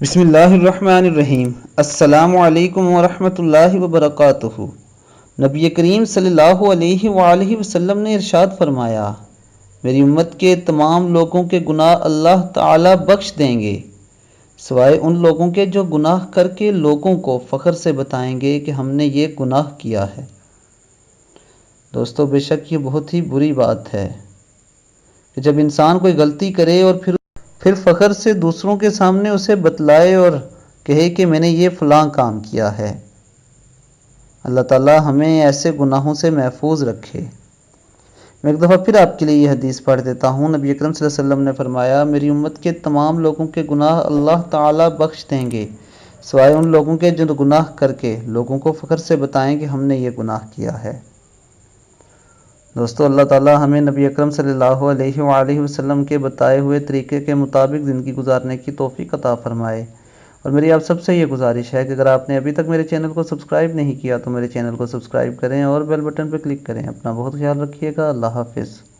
بسم اللہ الرحمن الرحیم۔ السلام علیکم ورحمۃ اللہ وبرکاتہ۔ نبی کریم صلی اللہ علیہ وآلہ وسلم نے ارشاد فرمایا، میری امت کے تمام لوگوں کے گناہ اللہ تعالی بخش دیں گے سوائے ان لوگوں کے جو گناہ کر کے لوگوں کو فخر سے بتائیں گے کہ ہم نے یہ گناہ کیا ہے۔ دوستو، بے شک یہ بہت ہی بری بات ہے کہ جب انسان کوئی غلطی کرے اور پھر فخر سے دوسروں کے سامنے اسے بتلائے اور کہے کہ میں نے یہ فلاں کام کیا ہے۔ اللہ تعالیٰ ہمیں ایسے گناہوں سے محفوظ رکھے۔ میں ایک دفعہ پھر آپ کے لیے یہ حدیث پڑھ دیتا ہوں۔ نبی اکرم صلی اللہ علیہ وسلم نے فرمایا، میری امت کے تمام لوگوں کے گناہ اللہ تعالیٰ بخش دیں گے سوائے ان لوگوں کے جو گناہ کر کے لوگوں کو فخر سے بتائیں کہ ہم نے یہ گناہ کیا ہے۔ دوستو، اللہ تعالیٰ ہمیں نبی اکرم صلی اللہ علیہ وآلہ وسلم کے بتائے ہوئے طریقے کے مطابق زندگی گزارنے کی توفیق عطا فرمائے۔ اور میری آپ سب سے یہ گزارش ہے کہ اگر آپ نے ابھی تک میرے چینل کو سبسکرائب نہیں کیا تو میرے چینل کو سبسکرائب کریں اور بیل بٹن پر کلک کریں۔ اپنا بہت خیال رکھیے گا۔ اللہ حافظ۔